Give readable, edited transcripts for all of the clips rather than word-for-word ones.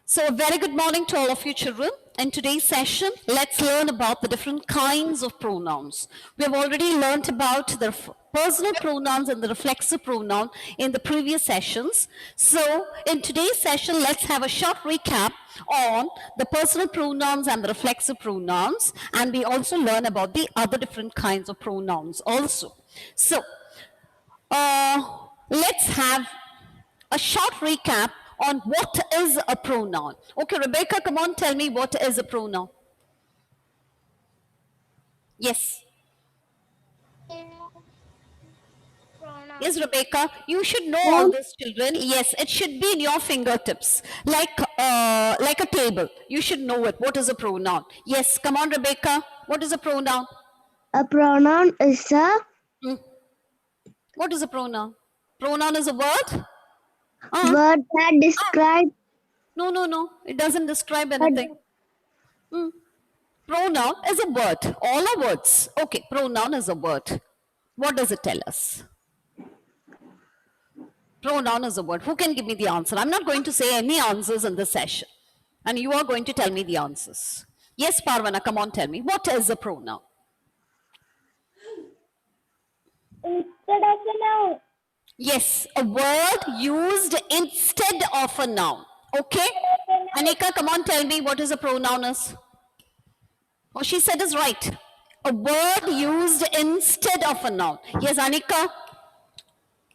So, a very good morning to all of you children. In today's session, let's learn about the different kinds of pronouns. We have already learned about the personal pronouns and the reflexive pronoun in the previous sessions. So, in today's session, let's have a short recap on the personal pronouns and the reflexive pronouns, and we also learn about the other different kinds of pronouns also. So, let's have a short recap on what is a pronoun. Okay, Rebecca, come on, tell me what is a pronoun. Yes. Yes, Rebecca, you should know all this, children. Yes, it should be in your fingertips, like a table. You should know it. What is a pronoun? Yes, come on, Rebecca. What is a pronoun? A pronoun is a What is a pronoun? Pronoun is a word? word that describes No. It doesn't describe anything. Pronoun is a word. All are words. Okay, pronoun is a word. What does it tell us? Pronoun is a word. Who can give me the answer? I'm not going to say any answers in this session. And you are going to tell me the answers. Yes, Parvana, come on, tell me. What is a pronoun? instead of a noun. Yes, a word used instead of a noun. Okay? Anika, come on, tell me what is a pronoun is. Oh, she said is right. A word used instead of a noun. Yes, Anika,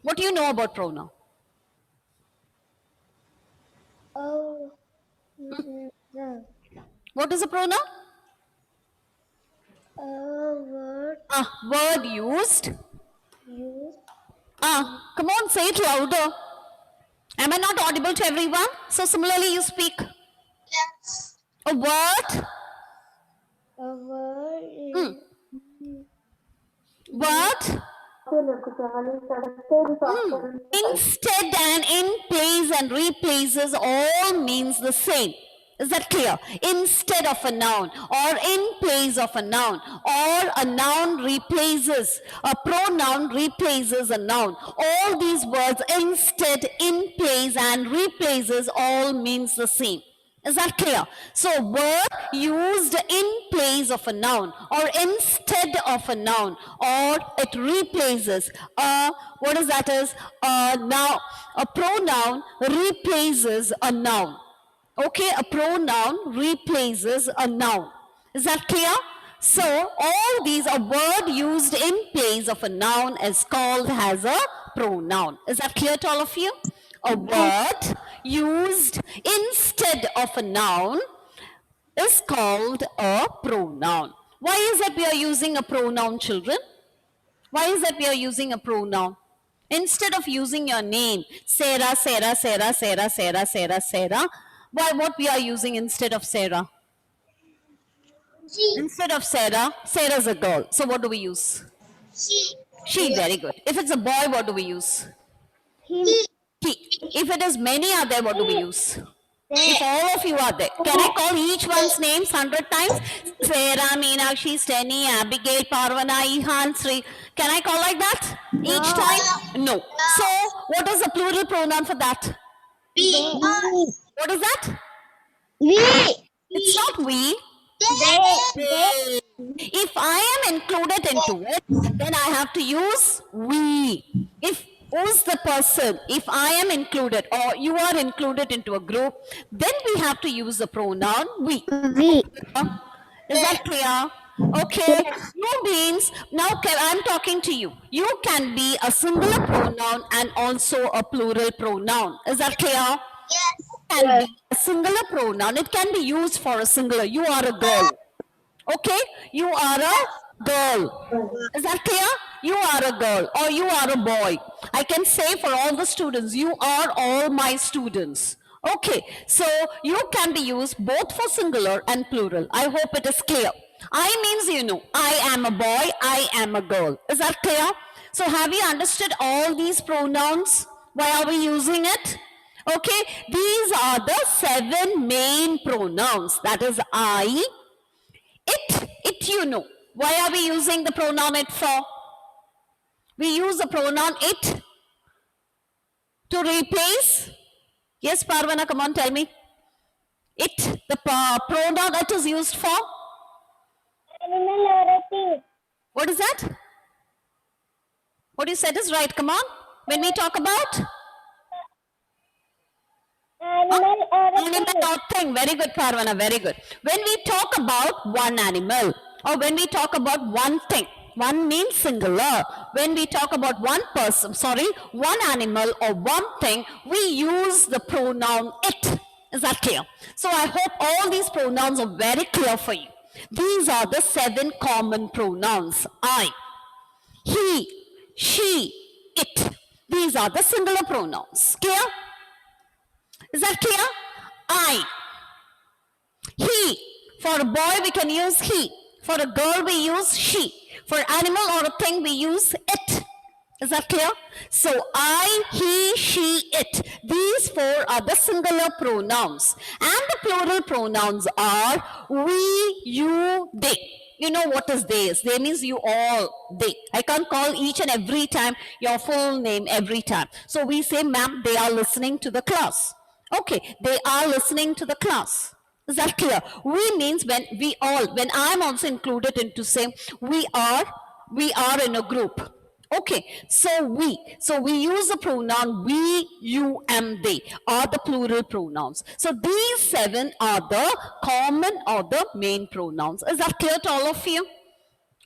what do you know about pronoun? Oh, What is a pronoun? a word A word used. used Come on, say it louder. Am I not audible to everyone? So similarly, you speak. yes. A word. A word is Word. Instead and in place and replaces all means the same. Is that clear? Instead of a noun or in place of a noun or a noun replaces, a pronoun replaces a noun. All these words instead, in place and replaces all means the same. Is that clear? So a word used in place of a noun or instead of a noun or it replaces what is that is now a pronoun replaces a noun. Okay, a pronoun replaces a noun. Is that clear? So all these, a word used in place of a noun is called as a pronoun. Is that clear to all of you? A word used instead of a noun is called a pronoun. Why is that we are using a pronoun, children? Why is that we are using a pronoun? Instead of using your name, Sarah, Sarah, Sarah, Sarah, Sarah, Sarah, Sarah, why what we are using instead of Sarah? she. Instead of Sarah, Sarah's a girl. So what do we use? She. She, very good. If it's a boy, what do we use? Him. He. If it is many are there, what do we use? They. If all of you are there, can I call each one's names 100 times? Sarah, Meenakshi, Steny, Abigail, Parvana, Ihan, Sri. Can I call like that? Each time? No. So, what is the plural pronoun for that? We. What is that? We. It's not we. They. If I am included into it, then I have to use we. If who's the person, if I am included or you are included into a group, then we have to use the pronoun we. We. Is that clear? Okay. You means, now I'm talking to you. You can be a singular pronoun and also a plural pronoun. Is that clear? Yes. Can be a singular pronoun. It can be used for a singular. You are a girl. Okay? You are a girl. Is that clear? You are a girl or you are a boy. I can say for all the students, you are all my students. Okay, so you can be used both for singular and plural. I hope it is clear. I means you know, I am a boy, I am a girl. Is that clear? So have you understood all these pronouns? Why are we using it? Okay, these are the 7 main pronouns. That is I, it you know. Why are we using the pronoun it for? We use the pronoun it to replace. Yes, Parvana, come on, tell me. It, the pronoun it is used for? Animal or a thing. What is that? What you said is right. Come on. When we talk about Animal or a animal thing. or thing. Very good, Parvana. Very good. When we talk about one animal or when we talk about one thing, one means singular. When we talk about one person, one animal or one thing, we use the pronoun it. Is that clear? So I hope all these pronouns are very clear for you. These are the 7 common pronouns. I, he, she, it. These are the singular pronouns. Clear? Is that clear? I. He. For a boy, we can use he. For a girl, we use she. For animal or a thing, we use it. Is that clear? So, I, he, she, it. These 4 are the singular pronouns. And the plural pronouns are we, you, they. You know what is they is. They means you all, they. I can't call each and every time your full name every time. So, we say, ma'am, they are listening to the class. Okay, they are listening to the class. Is that clear? We means when we all, when I'm also included into say, we are in a group. Okay, so we use the pronoun we, you, and they are the plural pronouns. So these 7 are the common or the main pronouns. Is that clear to all of you?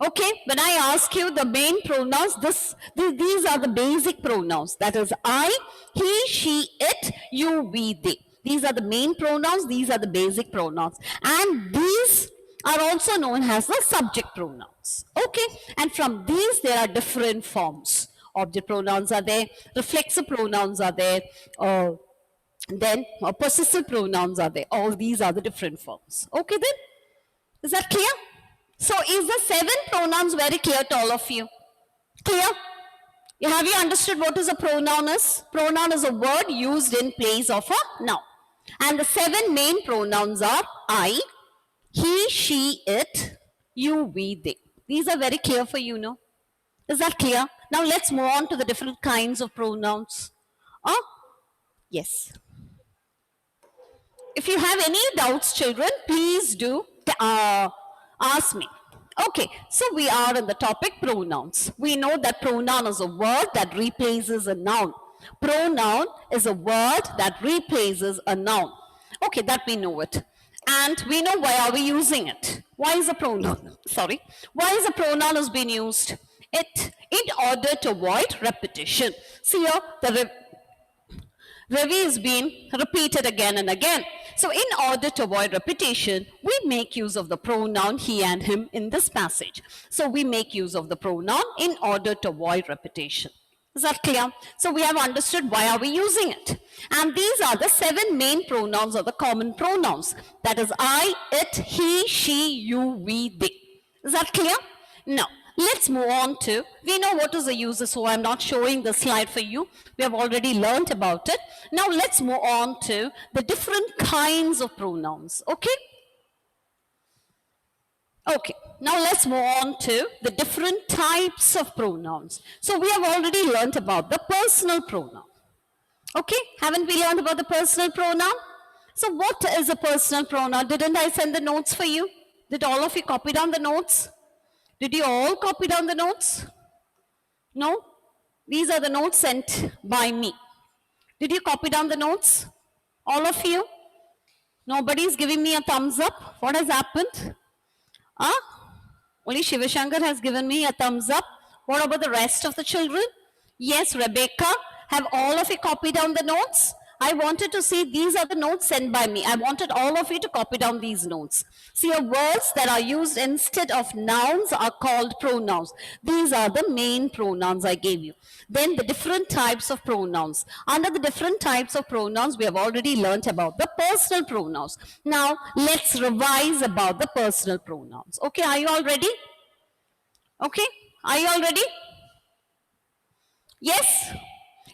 Okay, when I ask you the main pronouns, these are the basic pronouns. That is I, he, she, it, you, we, they. These are the main pronouns. These are the basic pronouns. And these are also known as the subject pronouns. Okay, and from these there are different forms. Object pronouns are there, reflexive pronouns are there, then possessive pronouns are there. All these are the different forms. Okay then, is that clear? So is the 7 pronouns very clear to all of you? Clear? Have you understood what is a pronoun is? Pronoun is a word used in place of a noun. And the 7 main pronouns are I, he, she, it, you, we, they. These are very clear for you, no? Is that clear? Now let's move on to the different kinds of pronouns. Yes. If you have any doubts, children, please do ask me. Okay, so we are in the topic pronouns. We know that pronoun is a word that replaces a noun. Pronoun is a word that replaces a noun. Okay, that we know it. And we know why are we using it. Why is a pronoun, why is a pronoun has been used? It in order to avoid repetition. See here, the review is being repeated again and again. So in order to avoid repetition, we make use of the pronoun he and him in this passage. So we make use of the pronoun in order to avoid repetition. Is that clear? So we have understood why are we using it. And these are the 7 main pronouns or the common pronouns. That is I, it, he, she, you, we, they. Is that clear? Now, let's move on to, we know what is the user, so I'm not showing the slide for you. We have already learned about it. Now let's move on to the different kinds of pronouns, okay? Okay, now let's move on to the different types of pronouns. So we have already learned about the personal pronoun. Okay, haven't we learned about the personal pronoun? So what is a personal pronoun? Didn't I send the notes for you? Did all of you copy down the notes? Did you all copy down the notes? No? These are the notes sent by me. Did you copy down the notes? All of you? Nobody is giving me a thumbs up. What has happened? Only Shivashankar has given me a thumbs up. What about the rest of the children? Yes, Rebecca. Have all of you copied down the notes? I wanted to see these are the notes sent by me. I wanted all of you to copy down these notes. See, words that are used instead of nouns are called pronouns. These are the main pronouns I gave you. Then the different types of pronouns. Under the different types of pronouns, we have already learnt about the personal pronouns. Now, let's revise about the personal pronouns. Okay, are you all ready? Okay, are you all ready? Yes?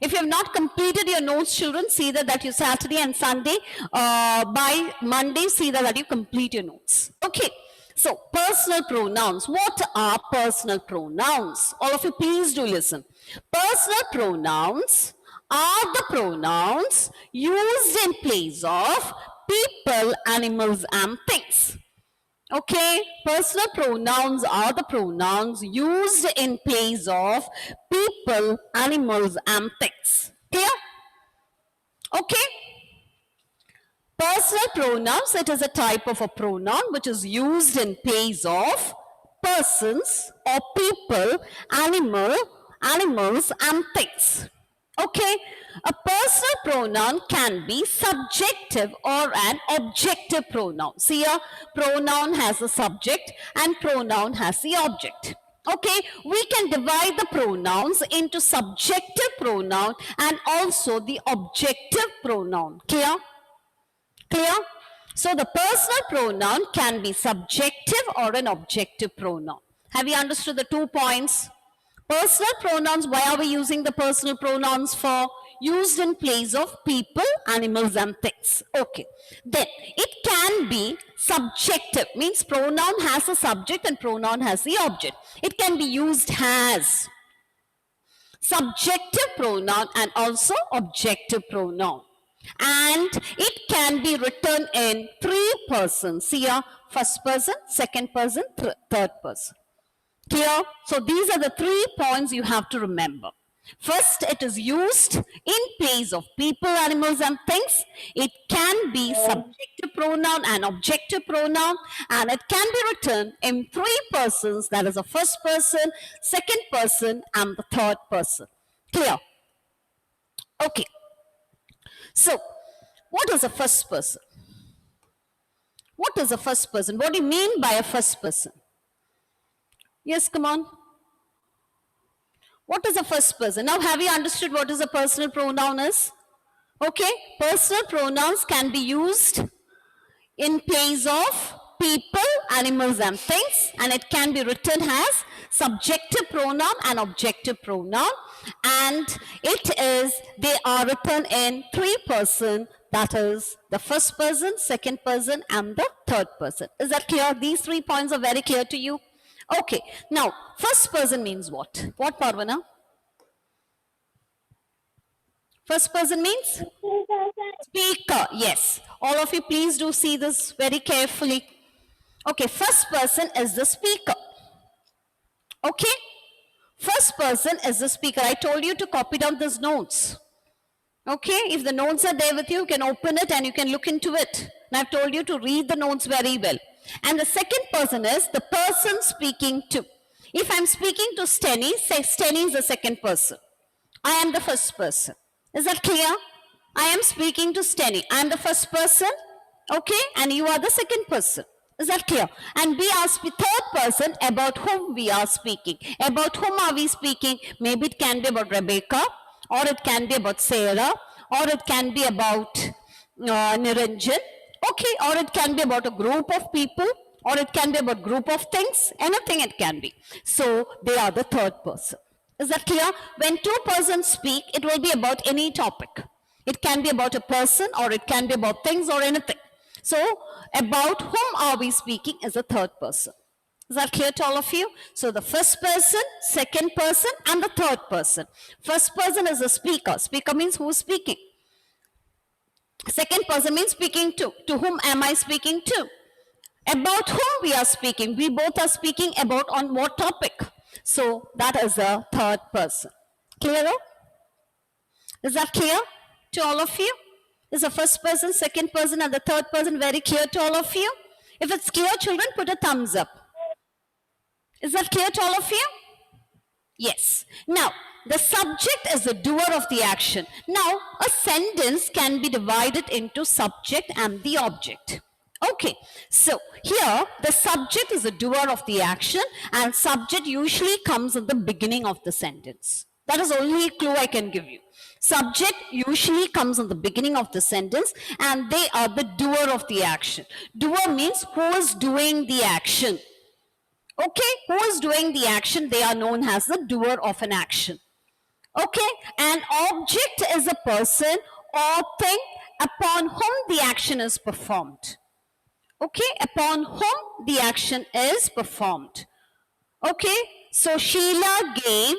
If you have not completed your notes, children, see that you Saturday and Sunday, by Monday, see that you complete your notes. Okay, so personal pronouns. What are personal pronouns? All of you, please do listen. Personal pronouns are the pronouns used in place of people people, animals, and things. Okay, personal pronouns are the pronouns used in place of people, animals, and things. Clear? Okay. Personal pronouns, it is a type of a pronoun which is used in place of persons or people, animals, and things. Okay, a personal pronoun can be subjective or an objective pronoun. See here, pronoun has a subject and pronoun has the object. Okay, we can divide the pronouns into subjective pronoun and also the objective pronoun. Clear? Clear? So the personal pronoun can be subjective or an objective pronoun. Have you understood the 2 points? Personal pronouns, why are we using the personal pronouns for? Used in place of people, animals, and things. Okay. Then it can be subjective, means pronoun has a subject and pronoun has the object. It can be used as subjective pronoun and also objective pronoun. And it can be written in 3 persons. See here, first person, second person, third person. Clear? So these are the 3 points you have to remember. First, it is used in place of people, animals, and things. It can be subjective pronoun and objective pronoun, and it can be written in 3 persons, that is the first person, second person, and the third person. Clear? Okay. So, what is a first person? What is a first person? What do you mean by a first person? Yes, come on. What is a first person? Now, have you understood what is a personal pronoun is? Okay, personal pronouns can be used in place of people, animals, and things, and it can be written as subjective pronoun and objective pronoun, and they are written in 3 persons, that is the first person, second person, and the third person. Is that clear? These 3 points are very clear to you? Okay, now first person means what? What, Parvana? First person means? Speaker, yes. All of you please do see this very carefully. Okay, first person is the speaker. Okay, first person is the speaker. I told you to copy down these notes. Okay, if the notes are there with you, you can open it and you can look into it. And I've told you to read the notes very well. And the second person is the person speaking to. If I'm speaking to Steny, say Steny is the second person. I am the first person. Is that clear? I am speaking to Steny. I am the first person. Okay, and you are the second person. Is that clear? And we ask the third person about whom we are speaking. About whom are we speaking? Maybe it can be about Rebecca, or it can be about Sarah, or it can be about Niranjan. Okay, or it can be about a group of people, or it can be about group of things. Anything it can be. So they are the third person. Is that clear? When 2 persons speak, it will be about any topic. It can be about a person, or it can be about things or anything. So, about whom are we speaking is the third person. Is that clear to all of you? So, the first person, second person, and the third person. First person is the speaker. Speaker means who is speaking. Second person means speaking to. To whom am I speaking to? About whom we are speaking. We both are speaking about on what topic. So, that is the third person. Clear? Is that clear to all of you? Is the first person, second person, and the third person very clear to all of you? If it's clear, children, put a thumbs up. Is that clear to all of you? Yes. Now, the subject is the doer of the action. Now, a sentence can be divided into subject and the object. Okay, so here the subject is the doer of the action and subject usually comes at the beginning of the sentence. That is only a clue I can give you. Subject usually comes in the beginning of the sentence and they are the doer of the action. Doer means who is doing the action. Okay, who is doing the action? They are known as the doer of an action. Okay, an object is a person or thing upon whom the action is performed. Okay, upon whom the action is performed. Okay, so Sheila gave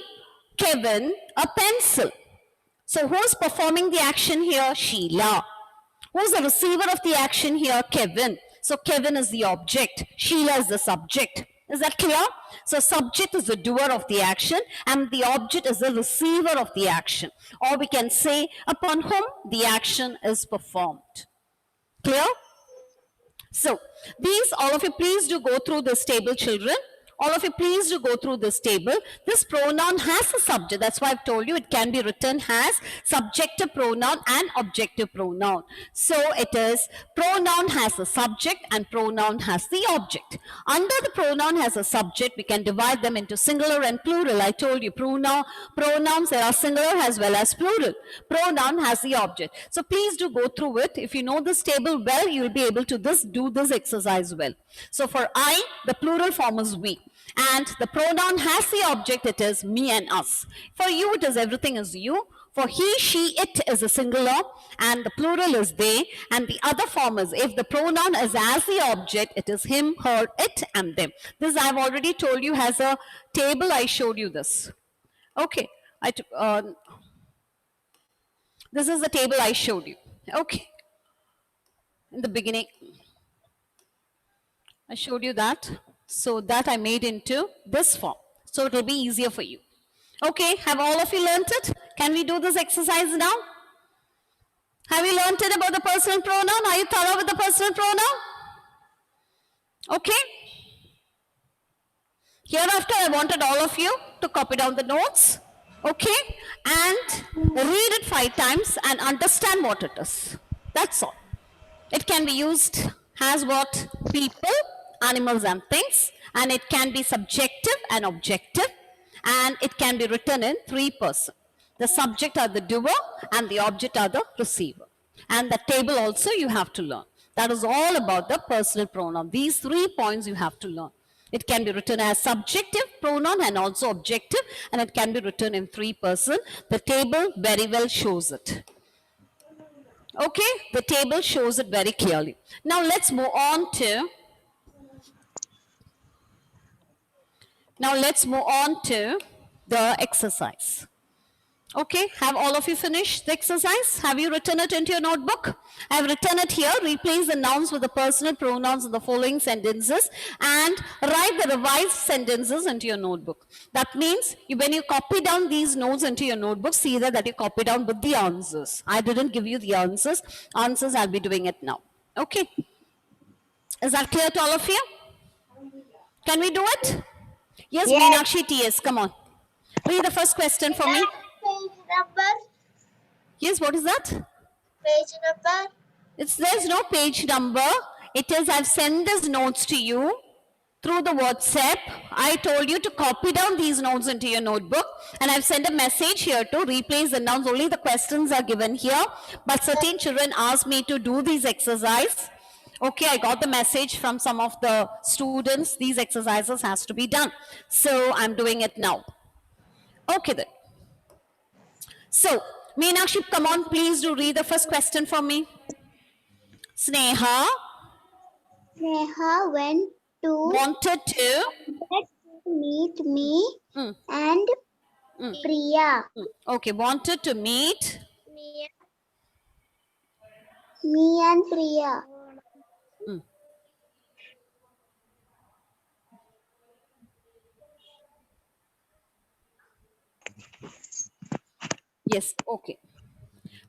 Kevin a pencil. So who's performing the action here? Sheila. Who's the receiver of the action here? Kevin. So Kevin is the object. Sheila is the subject. Is that clear? So subject is the doer of the action and the object is the receiver of the action. Or we can say upon whom the action is performed. Clear? So these, all of you please do go through this table, children. All of you please do go through this table. This pronoun has a subject. That's why I've told you it can be written as subjective pronoun and objective pronoun. So it is pronoun has a subject and pronoun has the object. Under the pronoun has a subject, we can divide them into singular and plural. I told you pronouns, there are singular as well as plural. Pronoun has the object. So please do go through it. If you know this table well, you'll be able to do this exercise well. So for I, the plural form is we. And the pronoun has the object, it is me and us. For you, it is everything is you. For he, she, it is a singular and the plural is they. And the other form is if the pronoun is as the object, it is him, her, it and them. This I've already told you has a table. I showed you this. Okay. This is the table I showed you. Okay. In the beginning, I showed you that. So that I made into this form. So it will be easier for you. Okay, have all of you learned it? Can we do this exercise now? Have you learned it about the personal pronoun? Are you thorough with the personal pronoun? Okay. Hereafter, I wanted all of you to copy down the notes. Okay. And read it 5 times and understand what it is. That's all. It can be used as what? People, animals and things, and it can be subjective and objective, and it can be written in 3 persons. The subject are the doer and the object are the receiver. And the table also you have to learn. That is all about the personal pronoun. These 3 points you have to learn. It can be written as subjective pronoun and also objective, and it can be written in 3 persons. The table very well shows it. Okay, the table shows it very clearly. Now let's move on to the exercise. Okay, have all of you finished the exercise? Have you written it into your notebook? I have written it here. Replace the nouns with the personal pronouns in the following sentences and write the revised sentences into your notebook. That means when you copy down these notes into your notebook, see that you copy down with the answers. I didn't give you the answers. Answers, I'll be doing it now. Okay. Is that clear to all of you? Can we do it? Yes, Meenakshi TS, come on. Read the first question for me. Page number. Yes, what is that? Page number. There's no page number. It is, I've sent these notes to you through the WhatsApp. I told you to copy down these notes into your notebook, and I've sent a message here to replace the nouns. Only the questions are given here, but certain children asked me to do these exercises. Okay, I got the message from some of the students. These exercises has to be done. So I'm doing it now. Okay then. So, Meenakshi, come on, please do read the first question for me. Sneha wanted to Meet me and Priya. Okay, wanted to meet Me and Priya. Yes, okay.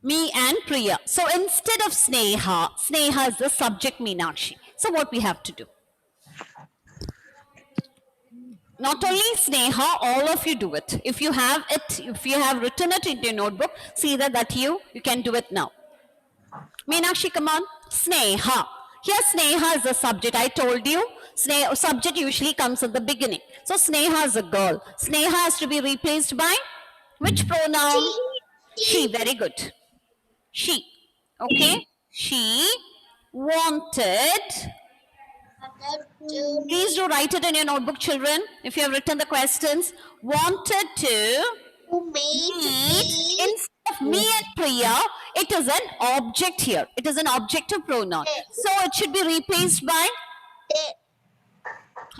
Me and Priya. So instead of Sneha, Sneha is the subject, Meenakshi. So what we have to do? Not only Sneha, all of you do it. If you have written it into your notebook, see that you can do it now. Meenakshi, come on. Sneha. Here Sneha is the subject. I told you, subject usually comes at the beginning. So Sneha is a girl. Sneha has to be replaced by which pronoun? She. Very good. She. Okay. She wanted. Please do write it in your notebook, children. If you have written the questions. Wanted to meet. Instead of me and Priya, it is an object here. It is an objective pronoun. So it should be replaced by?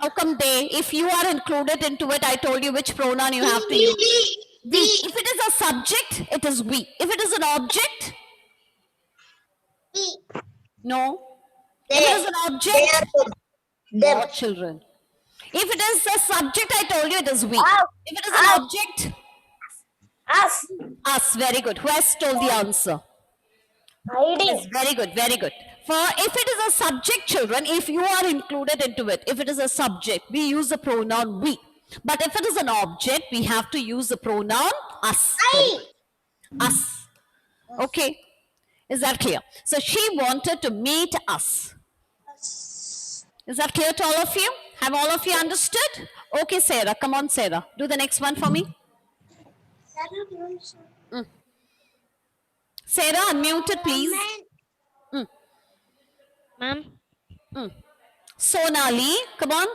How come they? If you are included into it, I told you which pronoun you have to use. We. If it is a subject, it is we. If it is an object, No. If it is an object, Them. what children? If it is a subject, I told you it is we. Us. If it is an object, Us. us. Very good. Who has told the answer? Hiding. Yes, very good, very good. For if it is a subject, children, if you are included into it, if it is a subject, we use the pronoun we. But if it is an object, we have to use the pronoun us. Us. Okay. Is that clear? So she wanted to meet us. Is that clear to all of you? Have all of you understood? Okay, Sarah. Come on, Sarah. Do the next one for me. Sarah, unmuted, please. Ma'am, Sonali, come on.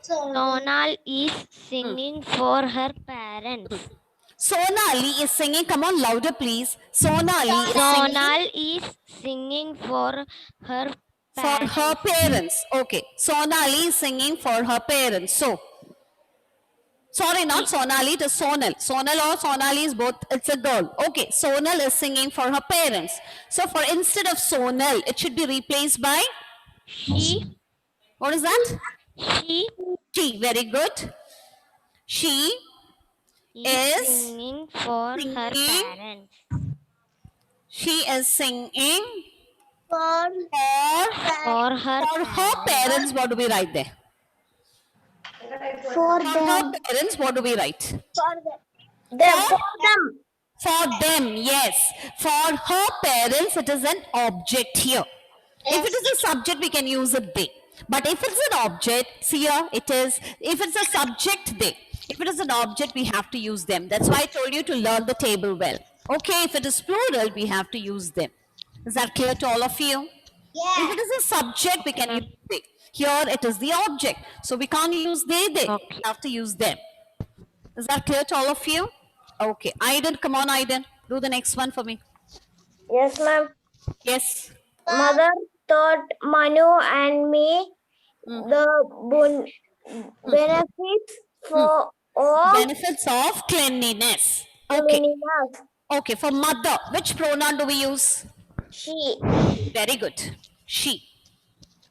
Sonal is singing for her parents. Sonali is singing. Come on, louder, please. Sonali is singing Sonal is singing for her for parents. her parents. Okay. Sonali is singing for her parents. So, sorry, not Sonali, it is Sonal. Sonal or Sonali is both, it's a girl. Okay. Sonal is singing for her parents. So, for instead of Sonal, it should be replaced by, She what is that? she She. Very good. She is is singing for her singing parents. She is singing For For her for her parents. What do we write there? for For her them. parents, what do we write? For them. For them. For them, yes. For her parents, it is an object here. If it is a subject, we can use a they. But if it's an object, see here, it is, if it's a subject, they. If it is an object, we have to use them. That's why I told you to learn the table well. Okay, if it is plural, we have to use them. Is that clear to all of you? If it is a subject, we can use they. Here, it is the object. So we can't use they. Okay. We have to use them. Is that clear to all of you? Okay. Aiden, come on, Aiden. Do the next one for me. Yes, ma'am. Yes. Mother taught Manu and me the benefits for all Benefits of cleanliness. Okay. cleanliness. Okay. For mother, which pronoun do we use? She Very good. She.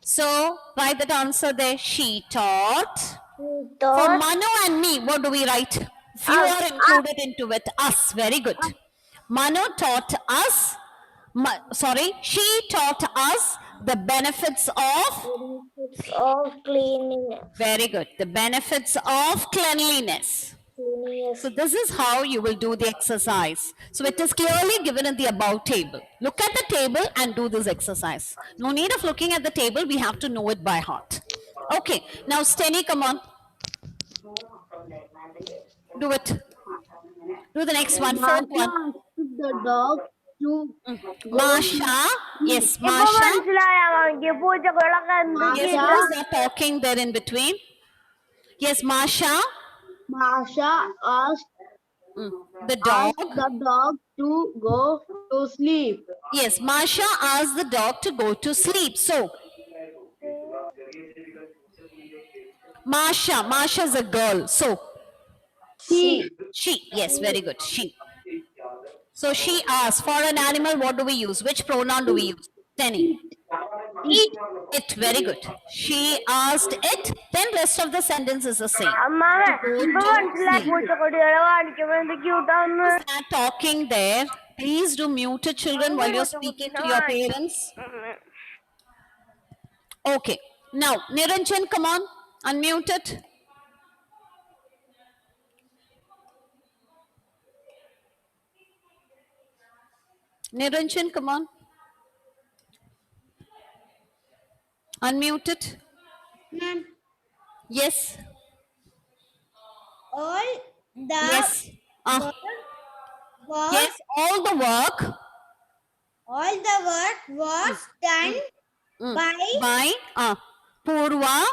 So, write that answer there. She taught. For taught Manu and me, what do we write? If you Us. are included into it, us. Very good. Manu taught us, she taught us the benefits of, benefits of cleanliness. very good, the benefits of cleanliness. Cleanliness. So this is how you will do the exercise. So it is clearly given in the above table. Look at the table and do this exercise. No need of looking at the table, we have to know it by heart. Okay, now Steny, come on. Do it. Do the next one, fourth one. The dog to Masha, yes, Masha. Yes, who's that talking there in between? Yes, Masha, Masha asked the dog. the dog to go to sleep. Yes, Masha asked the dog to go to sleep. So, Masha is a girl. So, she, yes, very good, she. So, she asked for an animal, what do we use? Which pronoun do we use? Tenny. It, very good. She asked it, then rest of the sentence is the same. Start talking there. Please do mute it, children, while you're speaking to your parents. Okay. Now, Niranjan, come on. Unmute it. Niranjan, come on. Unmute it. Ma'am, Yes. all the Yes. work Yes, all the work was done by Purva,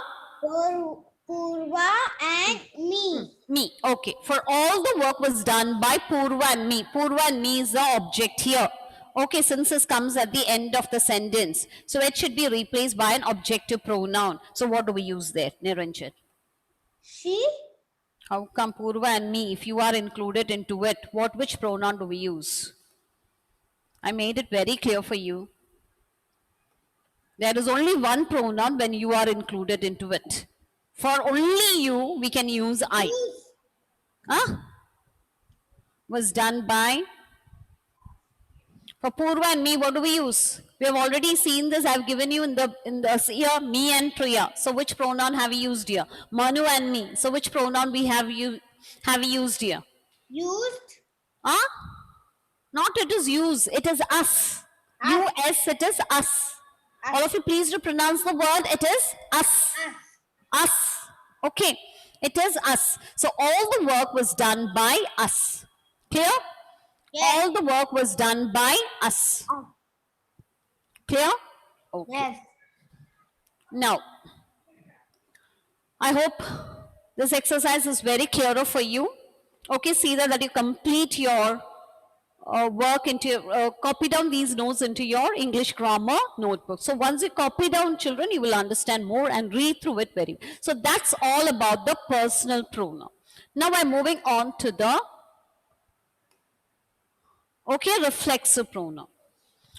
Purva and me. me. Okay. For all the work was done by Purva and me. Purva and me is the object here. Okay, since this comes at the end of the sentence. So it should be replaced by an objective pronoun. So what do we use there, Niranjan? She How come Purva and me, if you are included into it, which pronoun do we use? I made it very clear for you. There is only one pronoun when you are included into it. For only you, we can use I. Huh? Was done by. For Purva and me, what do we use? We have already seen this. I've given you in the here me and Priya. So which pronoun have we used here? Manu and me. So which pronoun we have used here? Used. Huh? Not it is use. It is us. U-S, it is us. All of you please do pronounce the word. It is us. Us. Okay. It is us. So all the work was done by us. Clear? Yes. All the work was done by us. Clear? Okay. Yes. Now, I hope this exercise is very clearer for you. Okay, see that you complete your work into your, copy down these notes into your English grammar notebook. So once you copy down, children, you will understand more and read through it very well. So that's all about the personal pronoun. Now I'm moving on to the reflexive pronoun.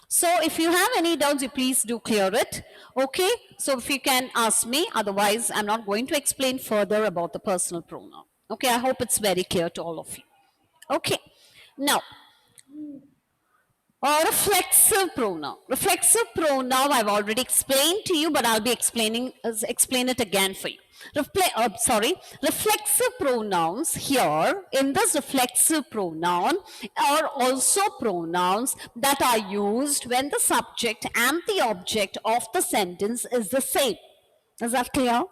So if you have any doubts, you please do clear it. Okay, so if you can ask me, otherwise I'm not going to explain further about the personal pronoun. Okay, I hope it's very clear to all of you. Okay, now, reflexive pronoun. Reflexive pronoun I've already explained to you, but I'll be explain it again for you. Reflexive pronouns here, in this reflexive pronoun are also pronouns that are used when the subject and the object of the sentence is the same. Is that clear?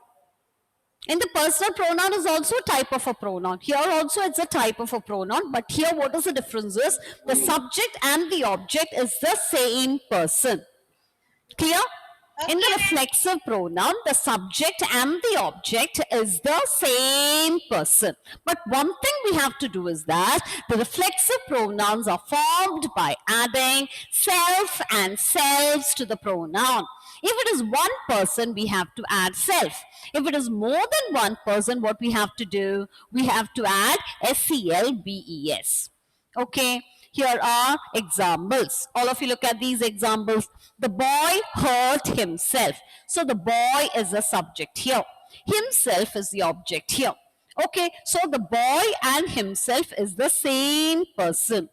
In the personal pronoun is also a type of a pronoun. Here also it's a type of a pronoun, but here what is the difference is the subject and the object is the same person. Clear? In the reflexive pronoun, the subject and the object is the same person. But one thing we have to do is that the reflexive pronouns are formed by adding self and selves to the pronoun. If it is one person, we have to add self. If it is more than one person, what we have to do? We have to add selves. Okay. Here are examples. All of you look at these examples. The boy hurt himself. So the boy is the subject here. Himself is the object here. Okay, so the boy and himself is the same person.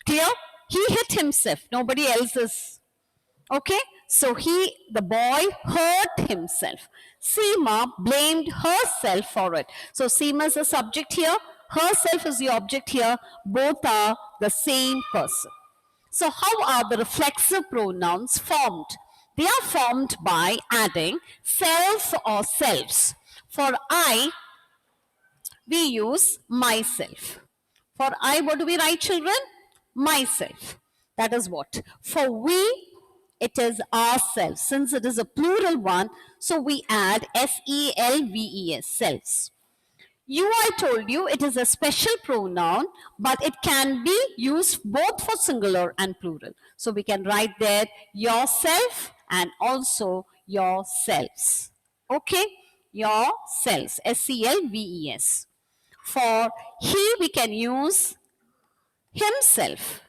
Clear? He hit himself. Nobody else is. Okay, so the boy hurt himself. Seema blamed herself for it. So Seema is the subject here. Herself is the object here. Both are the same person. So how are the reflexive pronouns formed? They are formed by adding self or selves. For I, we use myself. For I, what do we write, children? Myself. That is what? For we, it is ourselves. Since it is a plural one, so we add selves, selves. You, I told you, it is a special pronoun, but it can be used both for singular and plural. So we can write there yourself and also yourselves. Okay? Yourselves, selves. For he, we can use himself.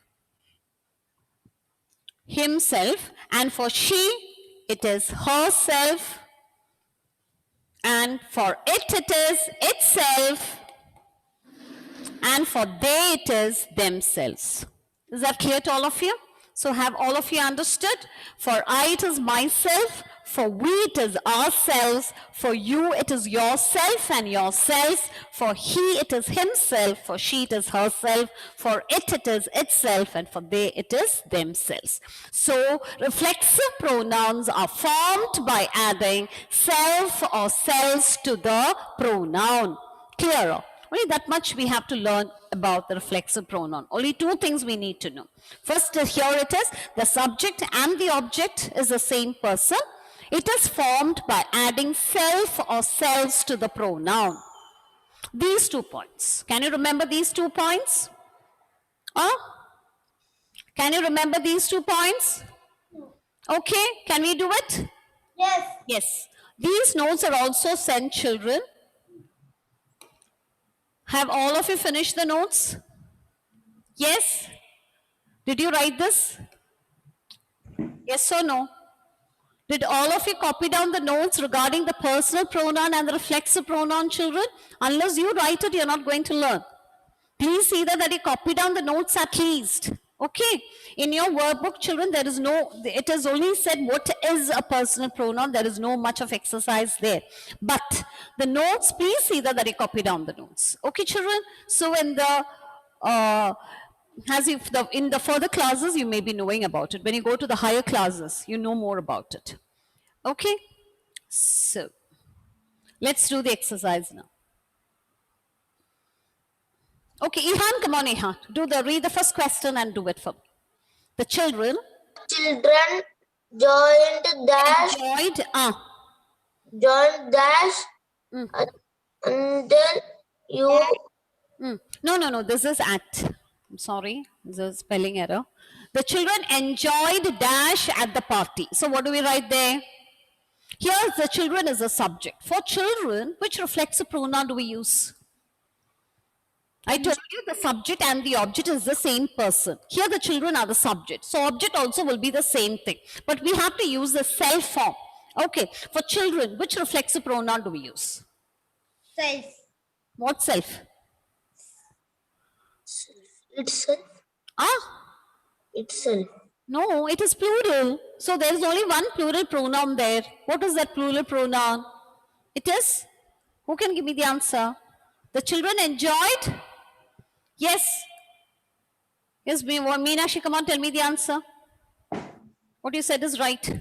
Himself. And for she, it is herself. And for it is itself. And for they, it is themselves. Is that clear to all of you? So have all of you understood? For I, it is myself. For we, it is ourselves. For you, it is yourself and yourselves. For he, it is himself. For she, it is herself. For it is itself. And for they, it is themselves. So reflexive pronouns are formed by adding self or selves to the pronoun. Clearer? Only that much we have to learn about the reflexive pronoun. Only two things we need to know. First, here it is, the subject and the object is the same person. It is formed by adding self or selves to the pronoun. These 2 points. Can you remember these 2 points? Can you remember these 2 points? Okay, can we do it? Yes. Yes. These notes are also sent, children. Have all of you finished the notes? Yes? Did you write this? Yes or no? Did all of you copy down the notes regarding the personal pronoun and the reflexive pronoun, children? Unless you write it, you're not going to learn. Please see that you copy down the notes at least. Okay. In your workbook, children, there is no, it is only said what is a personal pronoun. There is no much of exercise there. But the notes, please see that you copy down the notes. Okay, children? So in the, in the further classes, you may be knowing about it. When you go to the higher classes, you know more about it. Okay? So, let's do the exercise now. Okay, Ihan, come on, Ihan. Read the first question and do it for me. The children Children joined dash enjoyed, Mm. until you No, this is at. I'm sorry, this is spelling error. The children enjoyed dash at the party. So what do we write there? Here, the children is a subject. For children, which reflexive pronoun do we use? I told you the subject and the object is the same person. Here the children are the subject. So object also will be the same thing. But we have to use the self form. Okay, for children, which reflexive pronoun do we use? self. What self? Itself. Itself. No, it is plural. So there is only one plural pronoun there. What is that plural pronoun? It is? Who can give me the answer? The children enjoyed? Yes. Yes, Meenakshi, come on, tell me the answer. What you said is right.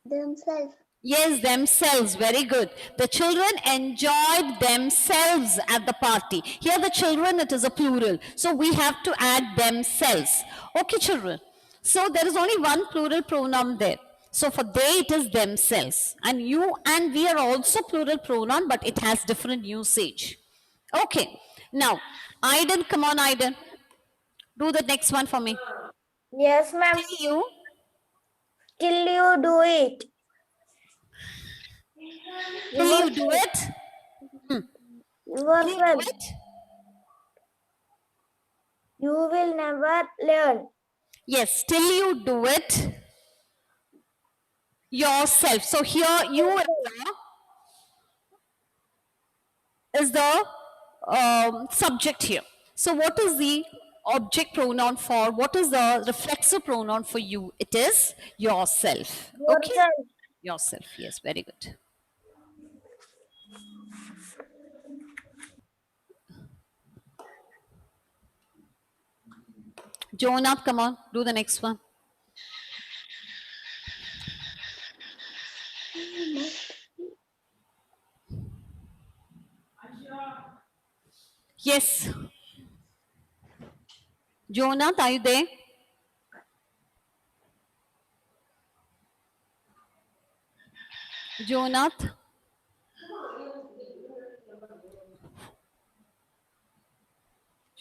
Themselves. Yes, themselves. Very good. The children enjoyed themselves at the party. Here the children, it is a plural. So we have to add themselves. Okay, children. So there is only one plural pronoun there. So for they, it is themselves. And you and we are also plural pronoun, but it has different usage. Okay. Now, Aiden, come on, Aiden. Do the next one for me. Yes, ma'am. You. Till you do it. Will you do it? Will you do it? You will never learn. Yes, till you do it yourself. So here you is the subject here. So what is the object pronoun for? What is the reflexive pronoun for you? It is yourself. Okay? Yourself. Yes, very good. Jonah, come on, do the next one. Yes. Jonah, are you there? Jonath?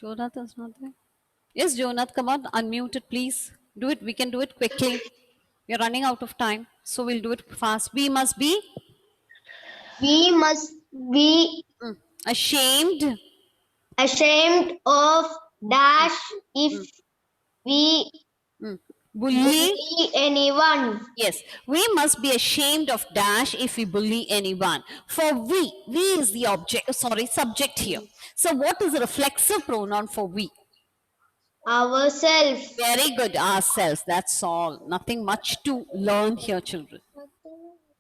Jonath is not there. Yes, Jonath, come on, unmute it, please. Do it. We can do it quickly. We're running out of time, so we'll do it fast. We must be ashamed of dash if we bully. anyone. Yes, we must be ashamed of dash if we bully anyone. For we is the subject here. So what is the reflexive pronoun for we? Ourselves. Very good, ourselves. That's all. Nothing much to learn here, children.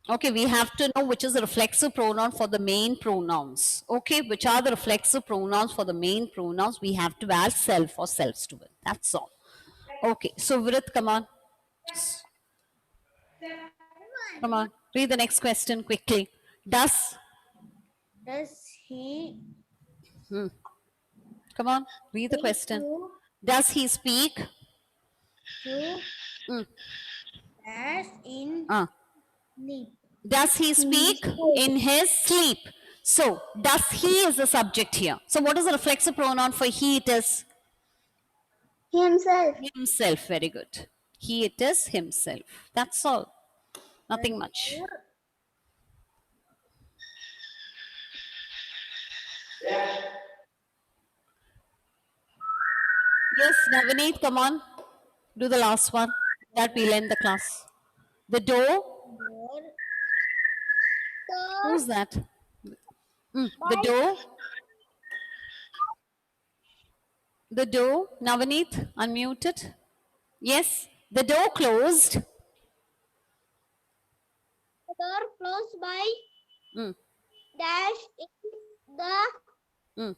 Okay, we have to know which is the reflexive pronoun for the main pronouns. Okay, which are the reflexive pronouns for the main pronouns? We have to add self or selves to it. That's all. Okay, so Virat, come on. Come on, read the next question quickly. Does he come on, read the question. Does he speak? Dash in sleep. Does he speak in his sleep? So, does he is the subject here. So, what is the reflexive pronoun for he? It is Himself. himself. Very good. He, it is himself. That's all. Nothing much. Yes, Navaneet, come on. Do the last one. That we'll end the class. The door. Who's that? The door. The door. Navaneet, unmuted. Yes. The door closed. The door closed by Mm, dash in the mm,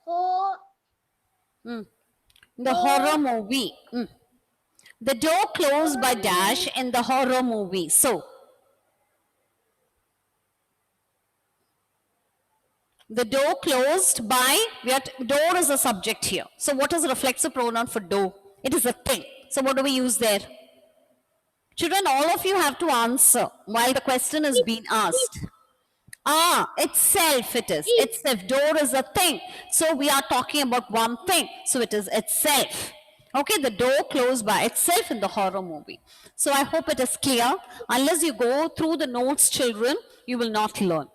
whole mm. The horror movie. The door closed by dash in the horror movie. So, the door closed by, door is a subject here. So what is the reflexive pronoun for door? It is a thing. So what do we use there? Children, all of you have to answer while the question is being asked. Itself it is. Itself. Door is a thing. So we are talking about one thing. So it is itself. Okay, the door closed by itself in the horror movie. So I hope it is clear. Unless you go through the notes, children, you will not learn.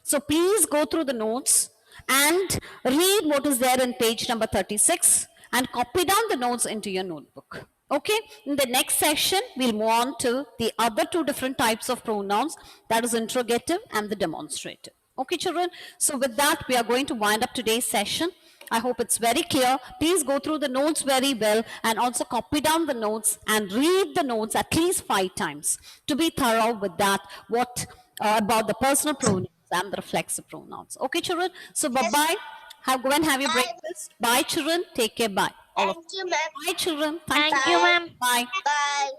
So please go through the notes and read what is there in page number 36 and copy down the notes into your notebook. Okay, in the next session, we'll move on to the other two different types of pronouns, that is interrogative and the demonstrative. Okay, children, so with that, we are going to wind up today's session. I hope it's very clear. Please go through the notes very well and also copy down the notes and read the notes at least 5 times to be thorough with that, what about the personal pronouns and the reflexive pronouns. Okay, children, so bye-bye. Go and have your breakfast. Bye, children. Take care. Bye. All of Thank you, ma'am. Bye, children. Thank you, ma'am. Bye. Bye.